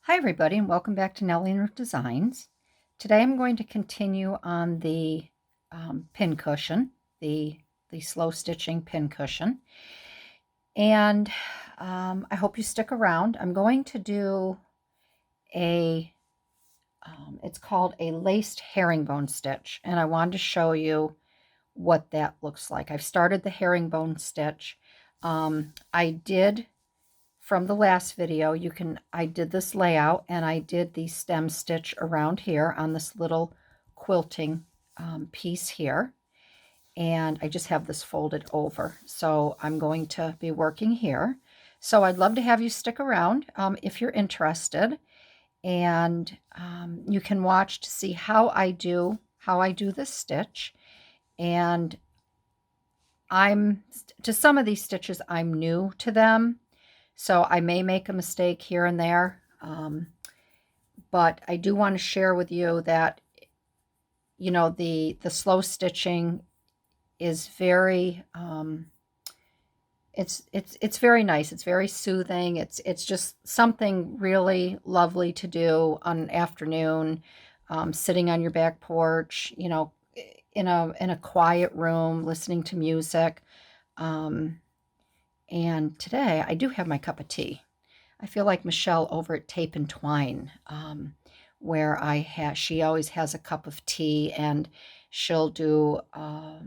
Hi everybody and welcome back to Nellie and Ruth Designs. Today I'm going to continue on the pincushion, the slow stitching pincushion. And I hope you stick around. I'm going to do it's called a laced herringbone stitch. And I wanted to show you what that looks like. I've started the herringbone stitch. I did from the last video, I did this layout and I did the stem stitch around here on this little quilting piece here. And I just have this folded over. So I'm going to be working here. So I'd love to have you stick around if you're interested. And you can watch to see how I do this stitch. And to some of these stitches, I'm new to them. So I may make a mistake here and there, but I do want to share with you that, you know, the slow stitching is very, it's very nice. It's very soothing. It's just something really lovely to do on an afternoon, sitting on your back porch, you know, in a quiet room, listening to music. And today I do have my cup of tea. I feel like Michelle over at Tape and Twine, where she always has a cup of tea and she'll do a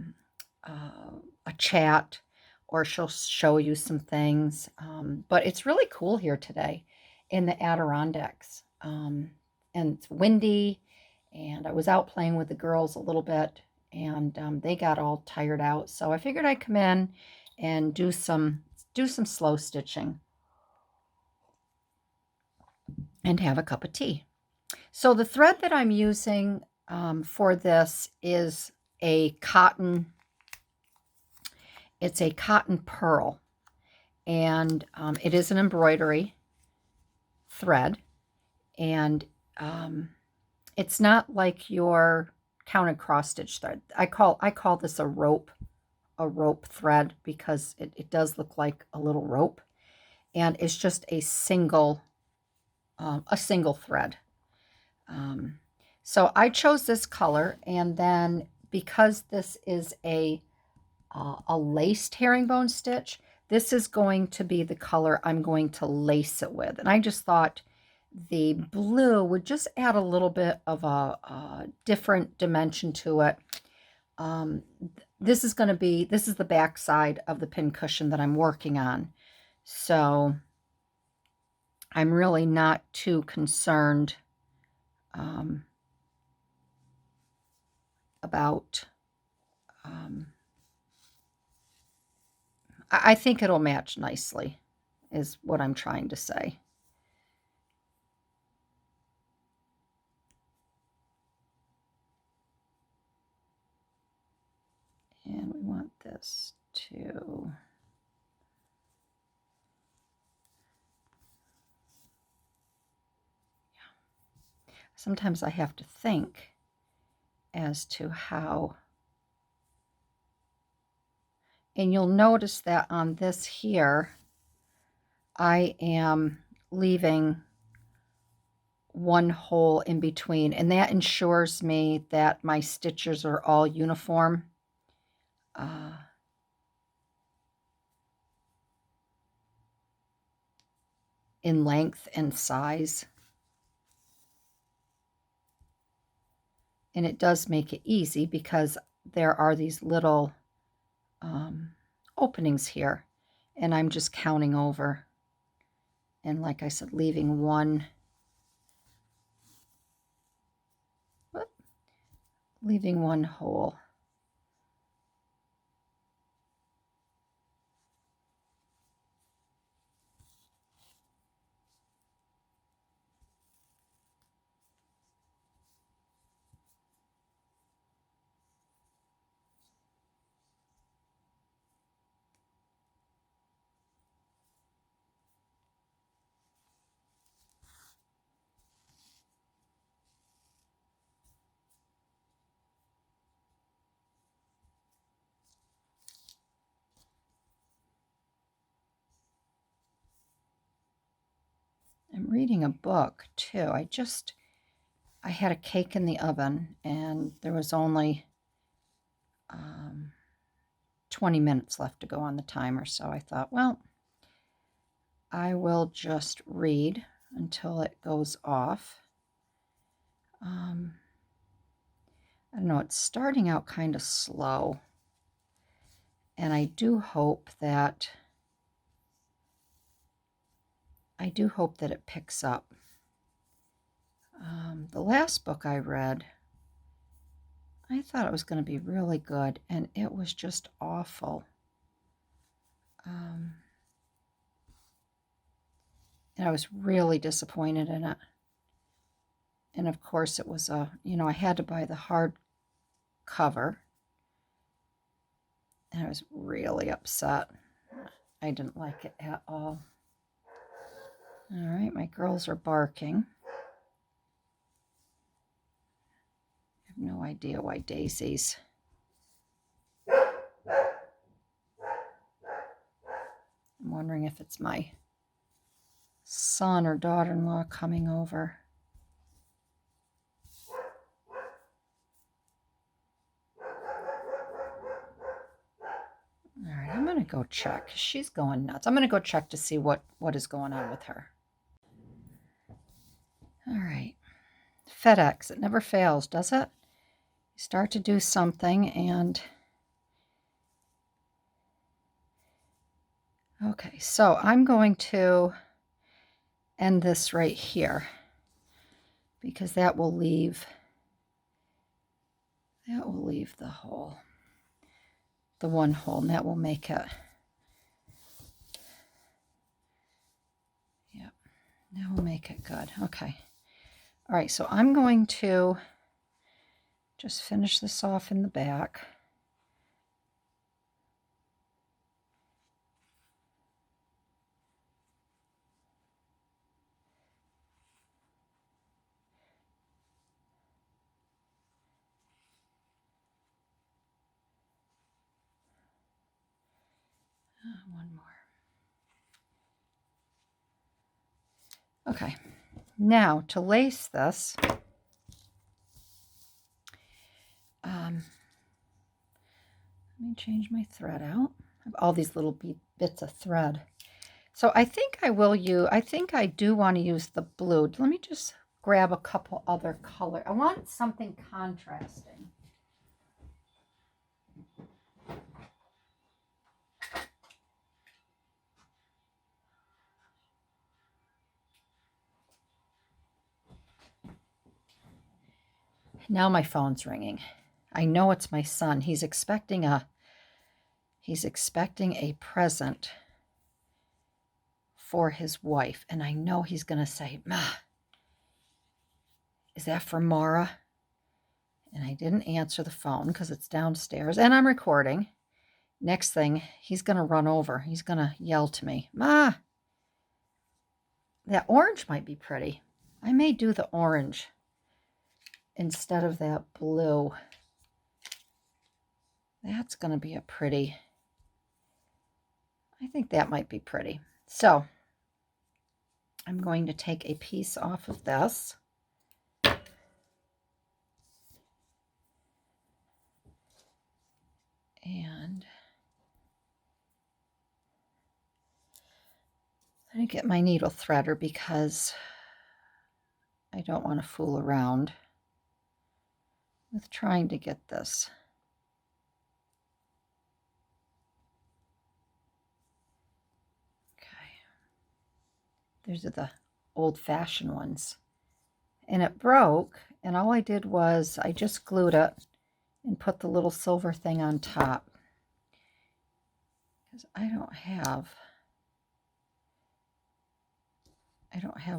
chat or she'll show you some things. But it's really cool here today in the Adirondacks. And it's windy, and I was out playing with the girls a little bit, and they got all tired out. So I figured I'd come in and do some slow stitching and have a cup of tea. So the thread that I'm using for this is a cotton, it's a cotton pearl, and it is an embroidery thread, and it's not like your counted cross stitch thread. I call this a rope thread because it does look like a little rope, and it's just a single thread. So I chose this color, and then because this is a laced herringbone stitch, this is going to be the color I'm going to lace it with. And I just thought the blue would just add a little bit of a different dimension to it. This is the back side of the pincushion that I'm working on. So I'm really not too concerned about, I think it'll match nicely, is what I'm trying to say. And we want this to, sometimes I have to think as to how, and you'll notice that on this here, I am leaving one hole in between, and that ensures me that my stitches are all uniform. In length and size. And it does make it easy because there are these little openings here, and I'm just counting over, and like I said, leaving one hole. reading a book too. I had a cake in the oven and there was only 20 minutes left to go on the timer. So I thought, well, I will just read until it goes off. I don't know, it's starting out kind of slow. And I do hope that it picks up. The last book I read, I thought it was going to be really good, and it was just awful. And I was really disappointed in it. And of course it was I had to buy the hard cover. And I was really upset. I didn't like it at all. All right, my girls are barking. I have no idea why Daisy's. I'm wondering if it's my son or daughter-in-law coming over. All right, I'm going to go check. She's going nuts. I'm going to go check to see what is going on with her. All right. FedEx, it never fails, does it? You start to do something and... Okay, so I'm going to end this right here because that will leave the hole, the one hole, and that will make it, yep, that will make it good. Okay. All right, so I'm going to just finish this off in the back. One more. Okay, now to lace this, let me change my thread out. I have all these little bits of thread. So I think I do want to use the blue. Let me just grab a couple other color. I want something contrasting. Now my phone's ringing. I know it's my son. He's expecting a present for his wife, and I know he's going to say, "Ma, is that for Mara?" And I didn't answer the phone because it's downstairs and I'm recording. Next thing, he's going to run over. He's going to yell to me, "Ma, that orange might be pretty." I may do the orange instead of that blue. That's going to be a pretty, I think that might be pretty. So I'm going to take a piece off of this. And I'm going to get my needle threader because I don't want to fool around with trying to get this. These are the old-fashioned ones. And it broke, and all I did was I just glued it and put the little silver thing on top. Because I don't have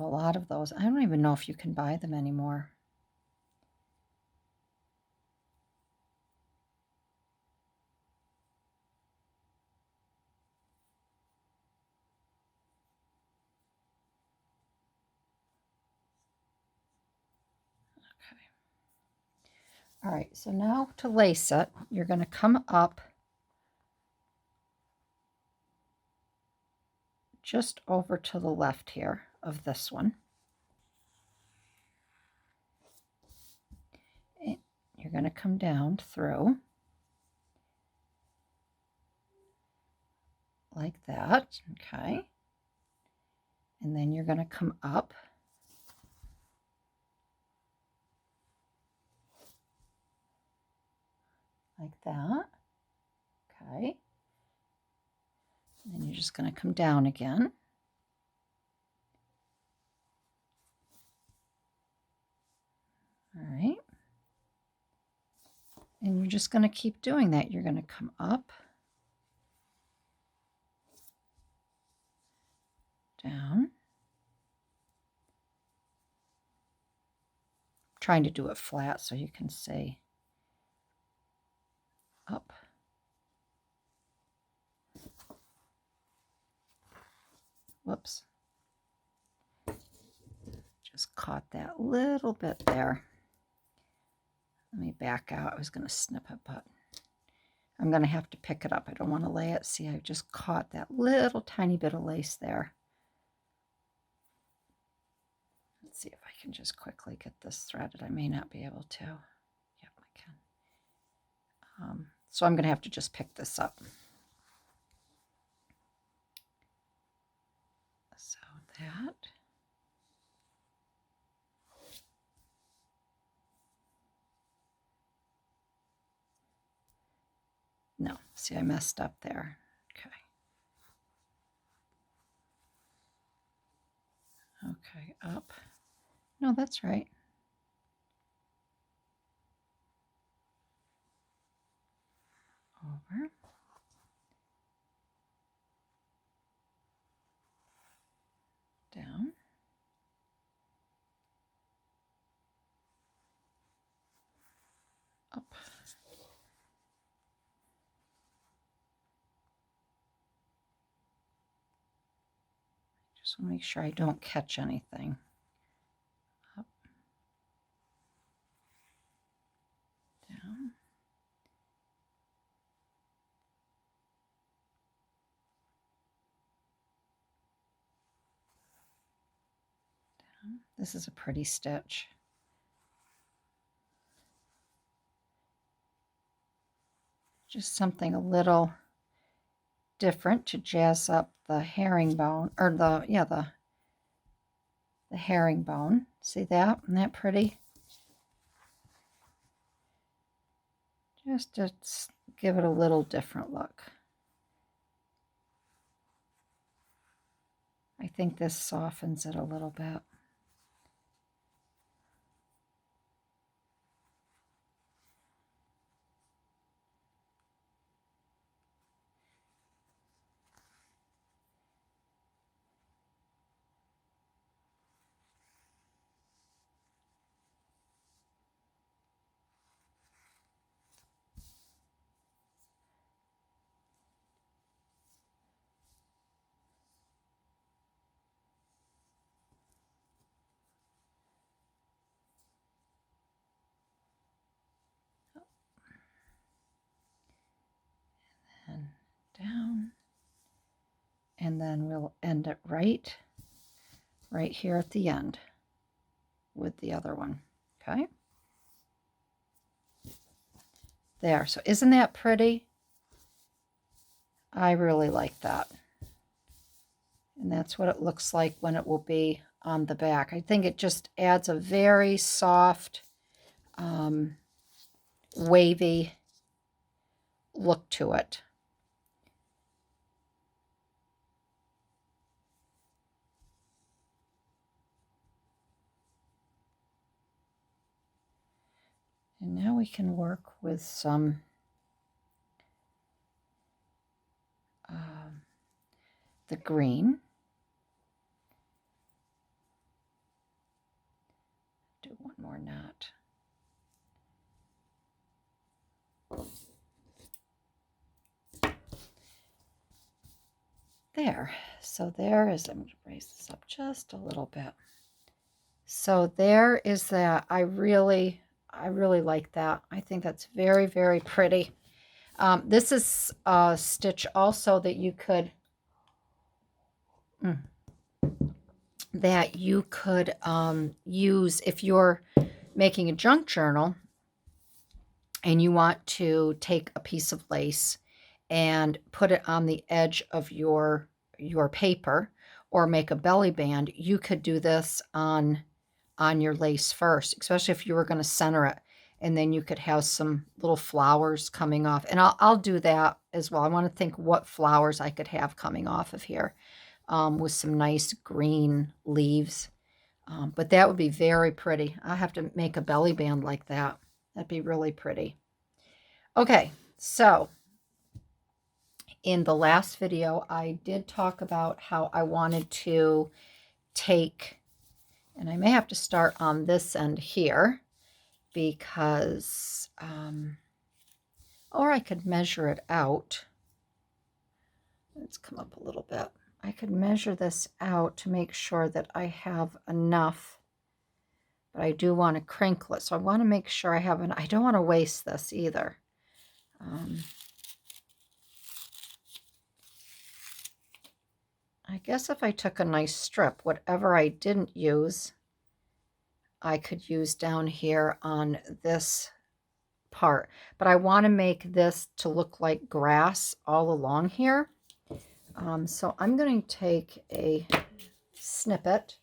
a lot of those. I don't even know if you can buy them anymore. All right, so now to lace it, you're going to come up just over to the left here of this one. you're going to come down through like that, okay? And then you're going to come up like that, okay? And then you're just going to come down again. All right. And you're just going to keep doing that. You're going to come up, down. Trying to do it flat so you can see up. Whoops. Just caught that little bit there. Let me back out. I was going to snip it, but I'm going to have to pick it up. I don't want to lay it. See, I just caught that little tiny bit of lace there. Let's see if I can just quickly get this threaded. I may not be able to. Yep, I can. So I'm going to have to just pick this up. So that. No, see, I messed up there. Okay. Okay, up. No, that's right. Over. Down. Up. Just want to make sure I don't catch anything. Up. Down. Down. This is a pretty stitch. Just something a little different to jazz up the herringbone, or the herringbone. See that? Isn't that pretty? Just to give it a little different look. I think this softens it a little bit. And down. And then we'll end it right here at the end with the other one. Okay. There. So isn't that pretty? I really like that. And that's what it looks like when it will be on the back. I think it just adds a very soft, wavy look to it. And now we can work with some the green. Do one more knot. There. So there is, I'm going to raise this up just a little bit. So there is that. I really like that. I think that's very, very pretty. This is a stitch also that you could use if you're making a junk journal. and you want to take a piece of lace and put it on the edge of your paper or make a belly band, you could do this on your lace first, especially if you were going to center it, and then you could have some little flowers coming off. And I'll do that as well. I want to think what flowers I could have coming off of here, with some nice green leaves. But that would be very pretty. I have to make a belly band like that. That'd be really pretty. Okay, so in the last video, I did talk about how I wanted to take, and I may have to start on this end here because, or I could measure it out. Let's come up a little bit. I could measure this out to make sure that I have enough, but I do want to crinkle it. So I want to make sure I have I don't want to waste this either. I guess if I took a nice strip, whatever I didn't use, I could use down here on this part. But I want to make this to look like grass all along here. So I'm going to take a snippet.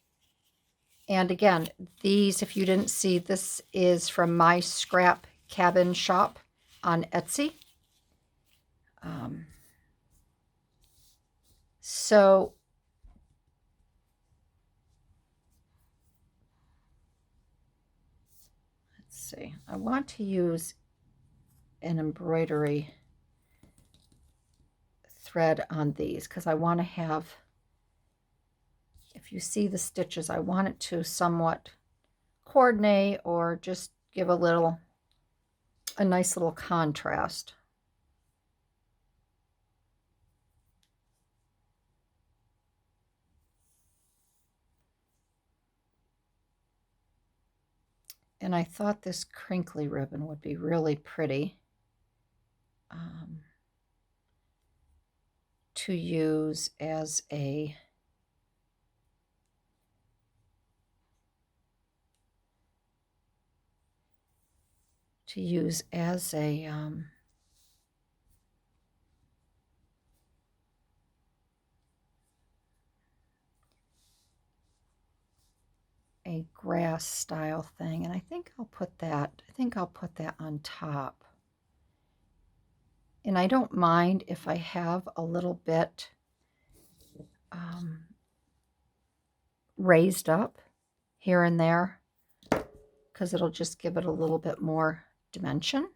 And again, these, if you didn't see, this is from my scrap cabin shop on Etsy. So let's see. I want to use an embroidery thread on these because I want to have, if you see the stitches, I want it to somewhat coordinate or just give a nice little contrast. And I thought this crinkly ribbon would be really pretty to use as a a grass style thing, and I think I'll put that on top. And I don't mind if I have a little bit raised up here and there, because it'll just give it a little bit more dimension.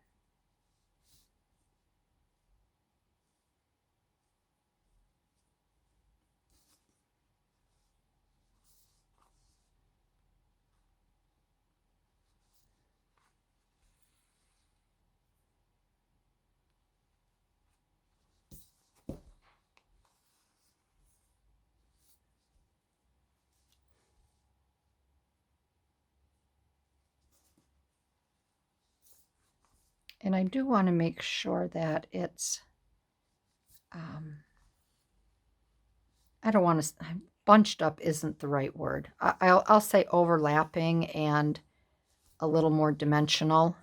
And I do want to make sure that it's, I don't want to, bunched up isn't the right word. I'll say overlapping and a little more dimensional.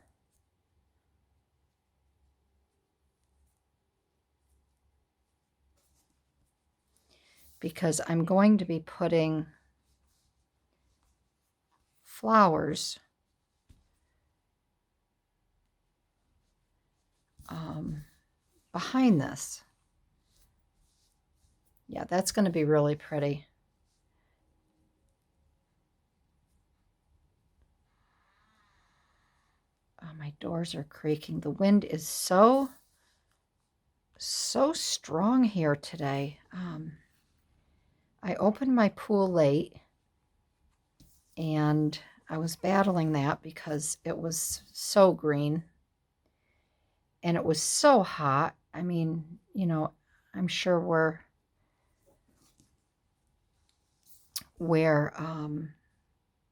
Because I'm going to be putting flowers behind this. Yeah, that's going to be really pretty. Oh, my doors are creaking. The wind is so strong here today. I opened my pool late, and I was battling that because it was so green and it was so hot. I mean, you know, I'm sure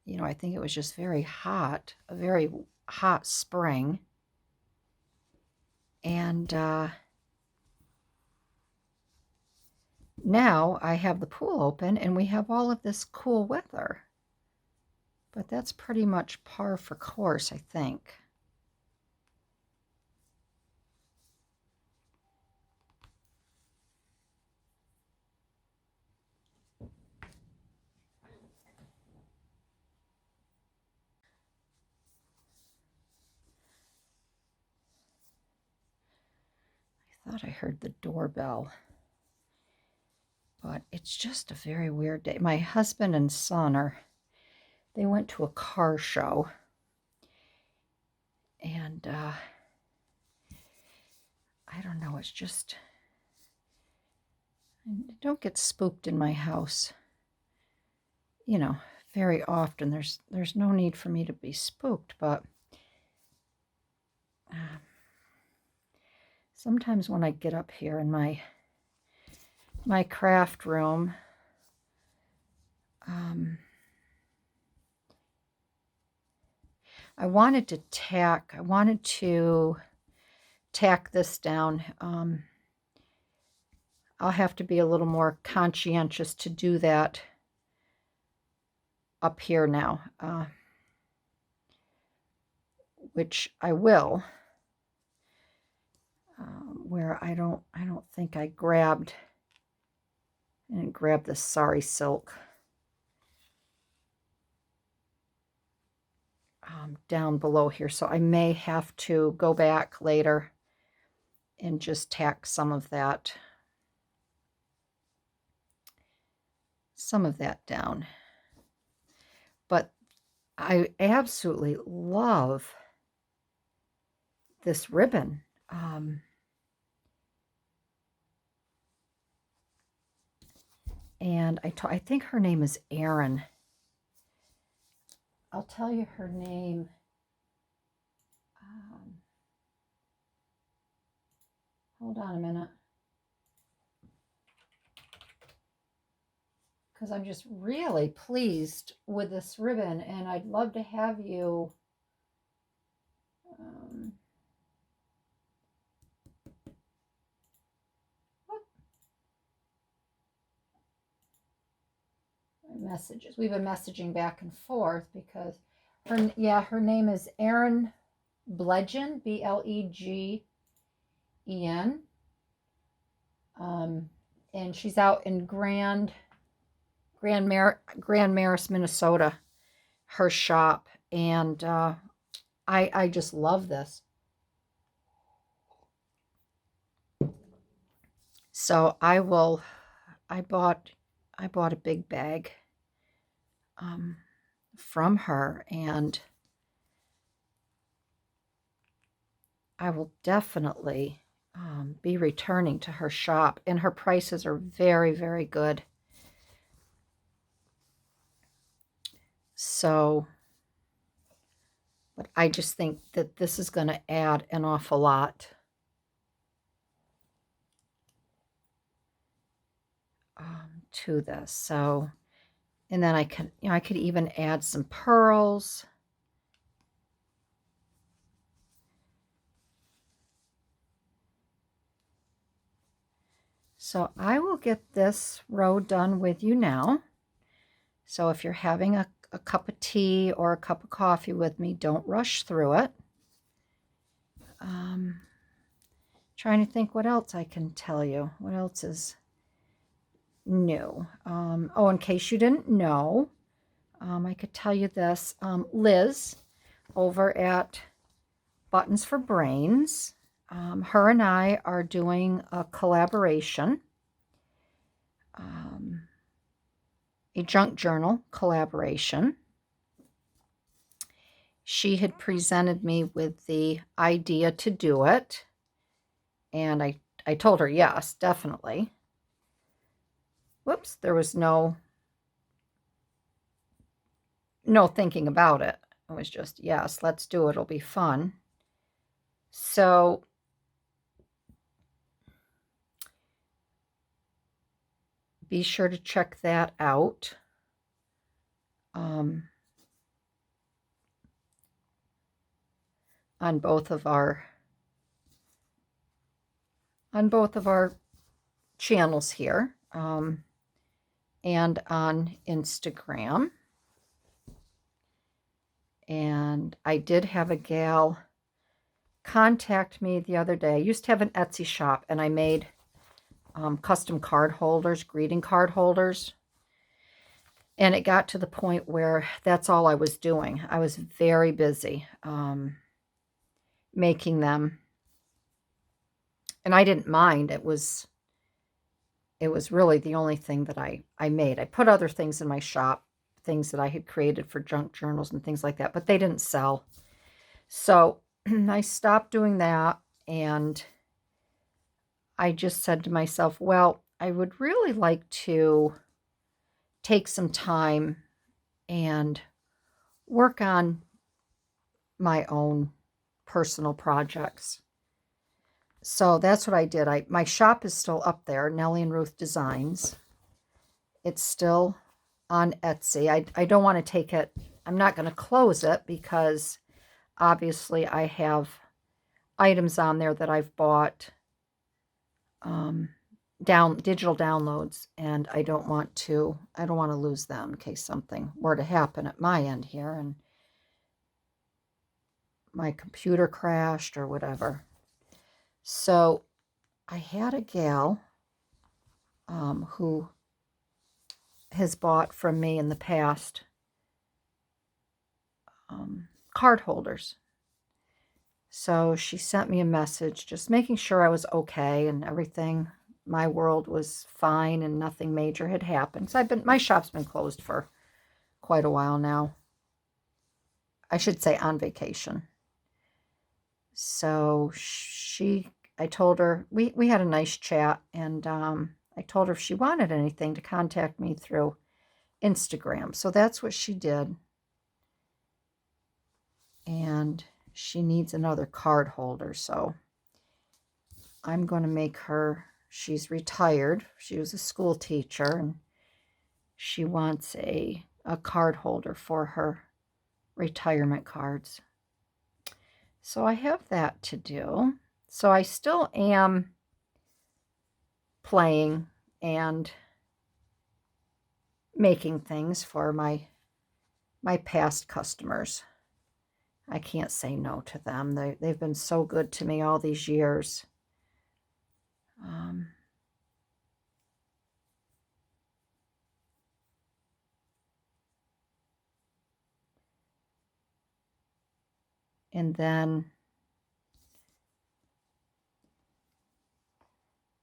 you know, I think it was just very hot, a very hot spring. And now I have the pool open and we have all of this cool weather. But that's pretty much par for course, I think. thought I heard the doorbell. But it's just a very weird day. My husband and son they went to a car show. And I don't know, it's just, I don't get spooked in my house, very often. There's no need for me to be spooked, but sometimes when I get up here in my craft room, I wanted to tack this down. I'll have to be a little more conscientious to do that up here now, which I will. Where I don't think I didn't grab the sari silk down below here, so I may have to go back later and just tack some of that down. But I absolutely love this ribbon. And I think her name is Erin. I'll tell you her name. Hold on a minute. Because I'm just really pleased with this ribbon, and I'd love to have you messages. We've been messaging back and forth because her name is Erin Blegin, Bleggen. And she's out in Grand Maris, Minnesota, her shop, and I just love this. So I bought a big bag from her, and I will definitely be returning to her shop, and her prices are very, very good. So, but I just think that this is going to add an awful lot to this. So, and then I could even add some pearls. So I will get this row done with you now. So if you're having a cup of tea or a cup of coffee with me, don't rush through it. Trying to think what else I can tell you. What else is new? In case you didn't know, I could tell you this. Liz over at Buttons for Brains, her and I are doing a collaboration, a junk journal collaboration. She had presented me with the idea to do it, and I told her yes, definitely. Whoops, there was no thinking about it. It was just, yes, let's do it. It'll be fun. So be sure to check that out. On both of our channels here, and on Instagram. And I did have a gal contact me the other day. I used to have an Etsy shop, and I made custom card holders, greeting card holders. And it got to the point where that's all I was doing. I was very busy making them. And I didn't mind. It was really the only thing that I made. I put other things in my shop, things that I had created for junk journals and things like that, but they didn't sell. So I stopped doing that, and I just said to myself, well, I would really like to take some time and work on my own personal projects. So that's what I did. My shop is still up there, Nellie and Ruth Designs. It's still on Etsy. I don't want to take it, I'm not going to close it because obviously I have items on there that I've bought um, digital downloads, and I don't want to lose them in case something were to happen at my end here and my computer crashed or whatever. So I had a gal who has bought from me in the past card holders. So she sent me a message just making sure I was okay and everything. My world was fine and nothing major had happened. So my shop's been closed for quite a while now. I should say on vacation. So I told her, we had a nice chat, and I told her if she wanted anything to contact me through Instagram. So that's what she did. And she needs another card holder, so I'm going to make her, she's retired. She was a school teacher, and she wants a card holder for her retirement cards. So I have that to do. So I still am playing and making things for my past customers. I can't say no to them. They've been so good to me all these years. And then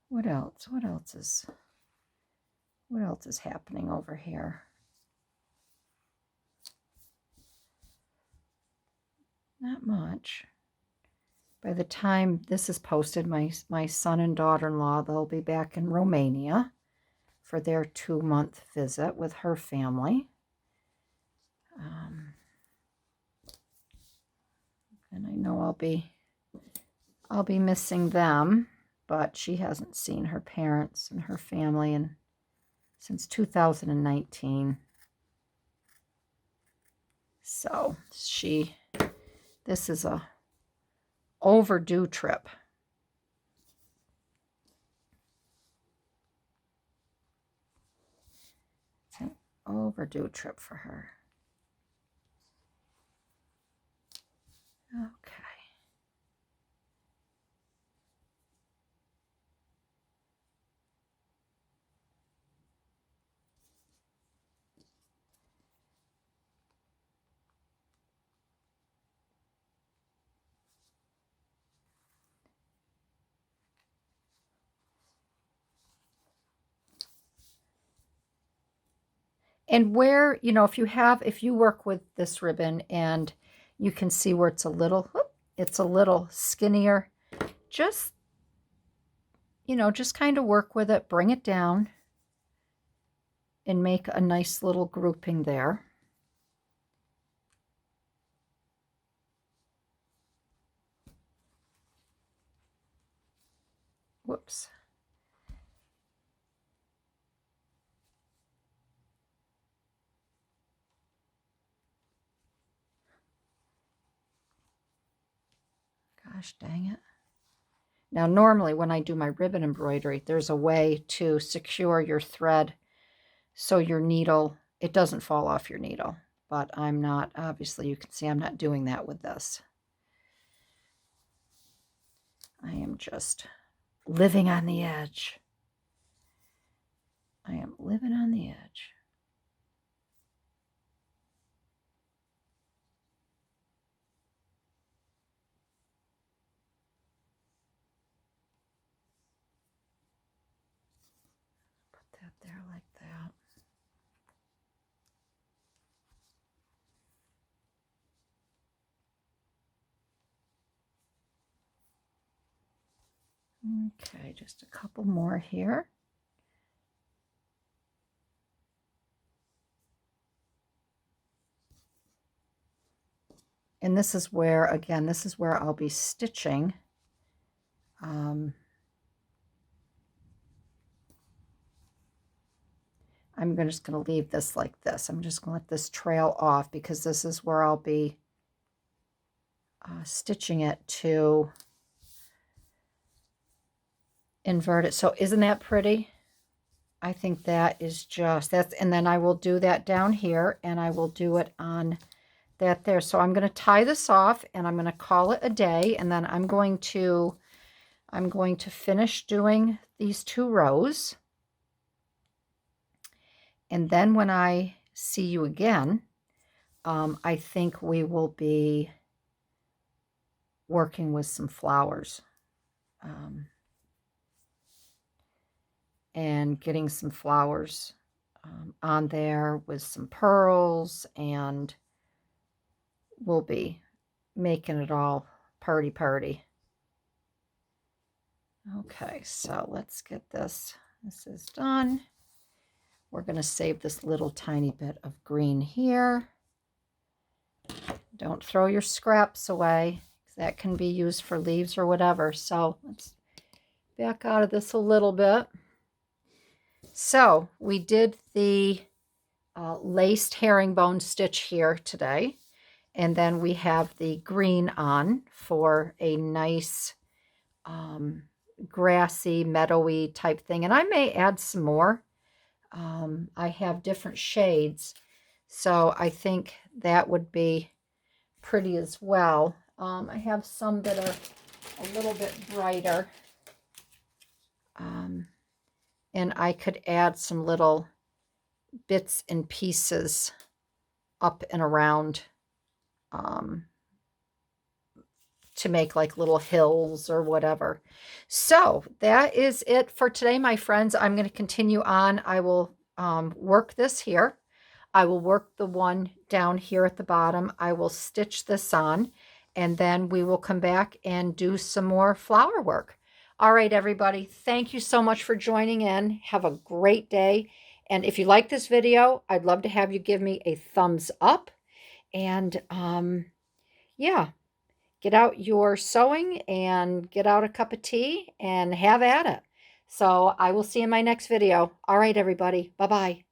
what else? What else is happening over here? Not much. By the time this is posted, my son and daughter-in-law, they'll be back in Romania for their 2-month visit with her family. And I know I'll be missing them, but she hasn't seen her parents and her family since 2019. So this is a overdue trip. It's an overdue trip for her. Okay. And where, if you work with this ribbon and you can see where it's a little skinnier, just kind of work with it, bring it down, and make a nice little grouping there. Whoops. Gosh dang it. Now, normally when I do my ribbon embroidery, there's a way to secure your thread so your needle, it doesn't fall off your needle. But I'm not, obviously you can see I'm not doing that with this. I am just living on the edge. I am living on the edge. there like that. Okay, just a couple more here. And this is where, again, this is where I'll be stitching. I'm just going to leave this like this. I'm just going to let this trail off because this is where I'll be stitching it to invert it. So isn't that pretty? I think that is just, and then I will do that down here and I will do it on that there. So I'm going to tie this off and I'm going to call it a day, and then I'm going to finish doing these 2 rows. And then when I see you again, I think we will be working with some flowers and getting some flowers on there with some pearls, and we'll be making it all party. Okay, so let's get this. This is done. We're going to save this little tiny bit of green here. Don't throw your scraps away. That can be used for leaves or whatever. So let's back out of this a little bit. So we did the laced herringbone stitch here today. And then we have the green on for a nice grassy, meadowy type thing. And I may add some more. I have different shades, so I think that would be pretty as well. I have some that are a little bit brighter, and I could add some little bits and pieces up and around to make like little hills or whatever. So that is it for today, my friends. I'm going to continue on. I will work this here. I will work the one down here at the bottom. I will stitch this on, and then we will come back and do some more flower work. All right, everybody. Thank you so much for joining in. Have a great day. And if you like this video, I'd love to have you give me a thumbs up. And yeah, get out your sewing and get out a cup of tea and have at it. So I will see you in my next video. All right, everybody. Bye-bye.